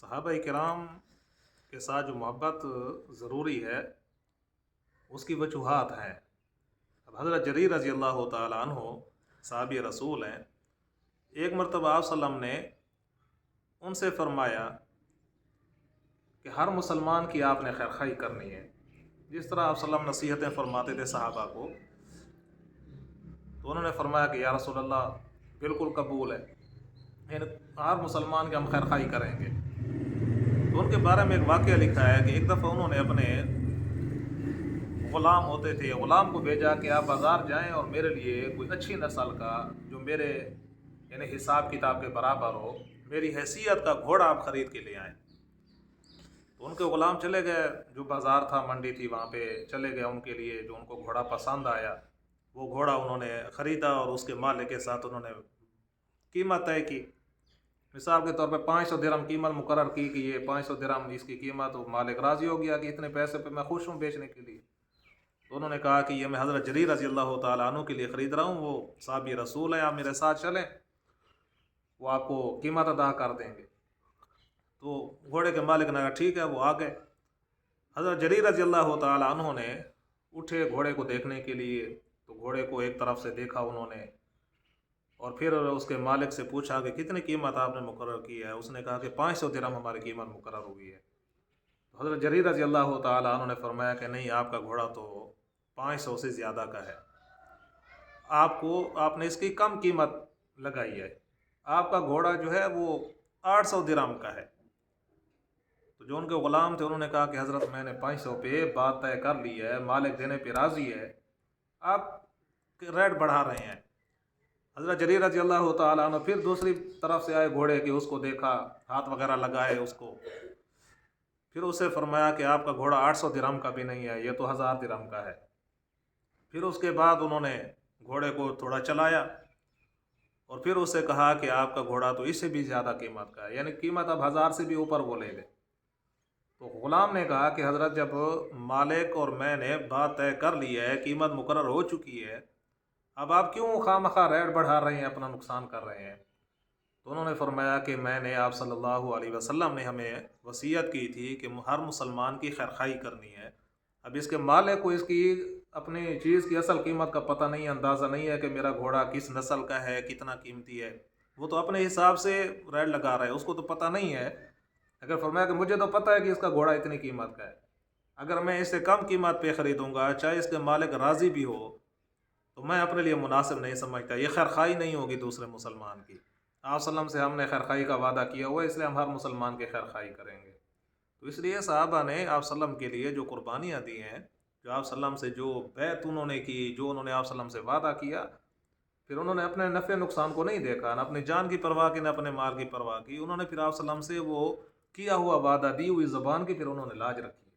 صحابہ کرام کے ساتھ جو محبت ضروری ہے اس کی وجوہات ہیں۔ اب حضرت جریر رضی اللہ تعالیٰ عنہ صحابی رسول ہیں۔ ایک مرتبہ آپ صلی اللہ علیہ وسلم نے ان سے فرمایا کہ ہر مسلمان کی آپ نے خیرخواہی کرنی ہے۔ جس طرح آپ صلی اللہ علیہ وسلم نصیحتیں فرماتے تھے صحابہ کو، تو انہوں نے فرمایا کہ یا رسول اللہ بالکل قبول ہے، یعنی ہر مسلمان کی ہم خیرخواہی کریں گے۔ تو ان کے بارے میں ایک واقعہ لکھا ہے کہ ایک دفعہ انہوں نے اپنے غلام ہوتے تھے، غلام کو بھیجا کہ آپ بازار جائیں اور میرے لیے کوئی اچھی نسل کا جو میرے یعنی حساب کتاب کے برابر ہو، میری حیثیت کا گھوڑا آپ خرید کے لے آئیں۔ تو ان کے غلام چلے گئے، جو بازار تھا منڈی تھی وہاں پہ چلے گئے ان کے لیے جو ان کو گھوڑا پسند آیا، وہ گھوڑا انہوں نے خریدا اور اس کے مالک کے ساتھ انہوں نے قیمت طے کی۔ مثال کے طور پہ 500 درہم قیمت مقرر کی کہ یہ 500 درہم اس کی قیمت، وہ مالک راضی ہو گیا کہ اتنے پیسے پہ میں خوش ہوں بیچنے کے لیے۔ تو انہوں نے کہا کہ یہ میں حضرت جریر رضی اللہ تعالیٰ عنہ کے لیے خرید رہا ہوں، وہ صحابی رسول ہیں، آپ میرے ساتھ چلیں، وہ آپ کو قیمت ادا کر دیں گے۔ تو گھوڑے کے مالک نے کہا ٹھیک ہے، وہ آ گئے۔ حضرت جریر رضی اللہ تعالیٰ عنہ نے اٹھے گھوڑے کو دیکھنے کے لیے، تو گھوڑے کو ایک طرف سے دیکھا انہوں نے، اور پھر اس کے مالک سے پوچھا کہ کتنی قیمت آپ نے مقرر کی ہے؟ اس نے کہا کہ 500 درہم ہماری قیمت مقرر ہوئی ہے۔ تو حضرت جریر رضی اللہ تعالیٰ عنہ نے فرمایا کہ نہیں، آپ کا گھوڑا تو 500 سے زیادہ کا ہے، آپ نے اس کی کم قیمت لگائی ہے، آپ کا گھوڑا جو ہے وہ 800 درہم کا ہے۔ تو جو ان کے غلام تھے انہوں نے کہا کہ حضرت میں نے 500 پہ بات طے کر لی ہے، مالک دینے پہ راضی ہے، آپ ریٹ بڑھا رہے ہیں۔ حضرت جریر رضی اللہ تعالیٰ عنہ پھر دوسری طرف سے آئے گھوڑے کے، اس کو دیکھا، ہاتھ وغیرہ لگائے اس کو، پھر اسے فرمایا کہ آپ کا گھوڑا 800 درہم کا بھی نہیں ہے، یہ تو 1000 درہم کا ہے۔ پھر اس کے بعد انہوں نے گھوڑے کو تھوڑا چلایا اور پھر اسے کہا کہ آپ کا گھوڑا تو اس سے بھی زیادہ قیمت کا ہے، یعنی قیمت اب 1000 سے بھی اوپر وہ لے گئے۔ تو غلام نے کہا کہ حضرت جب مالک اور میں نے بات طے کر لی ہے، قیمت مقرر ہو چکی ہے، اب آپ کیوں خواہ مخواہ ریٹ بڑھا رہے ہیں، اپنا نقصان کر رہے ہیں؟ تو انہوں نے فرمایا کہ میں نے آپ صلی اللہ علیہ وسلم نے ہمیں وصیت کی تھی کہ ہر مسلمان کی خیرخواہی کرنی ہے۔ اب اس کے مالک کو اس کی اپنی چیز کی اصل قیمت کا پتہ نہیں ہے، اندازہ نہیں ہے کہ میرا گھوڑا کس نسل کا ہے، کتنا قیمتی ہے، وہ تو اپنے حساب سے ریٹ لگا رہا ہے، اس کو تو پتہ نہیں ہے۔ اگر فرمایا کہ مجھے تو پتہ ہے کہ اس کا گھوڑا اتنی قیمت کا ہے، اگر میں اس سے کم قیمت پہ خریدوں گا چاہے اس کے مالک راضی بھی ہو تو میں اپنے لیے مناسب نہیں سمجھتا، یہ خیرخواہی نہیں ہوگی دوسرے مسلمان کی۔ آپ صلی اللہ علیہ وسلم سے ہم نے خیرخواہی کا وعدہ کیا ہوا ہے، اس لیے ہم ہر مسلمان کی خیرخواہی کریں گے۔ تو اس لیے صحابہ نے آپ صلی اللہ علیہ وسلم کے لیے جو قربانیاں دی ہیں، جو آپ صلی اللہ علیہ وسلم سے جو بیعت انہوں نے کی، جو انہوں نے آپ صلی اللہ علیہ وسلم سے وعدہ کیا، پھر انہوں نے اپنے نفع نقصان کو نہیں دیکھا، نہ اپنی جان کی پرواہ کی، نہ اپنے مال کی پرواہ کی، انہوں نے پھر آپ صلی اللہ علیہ وسلم سے وہ کیا ہوا وعدہ، دی ہوئی زبان کی پھر انہوں نے لاج رکھی۔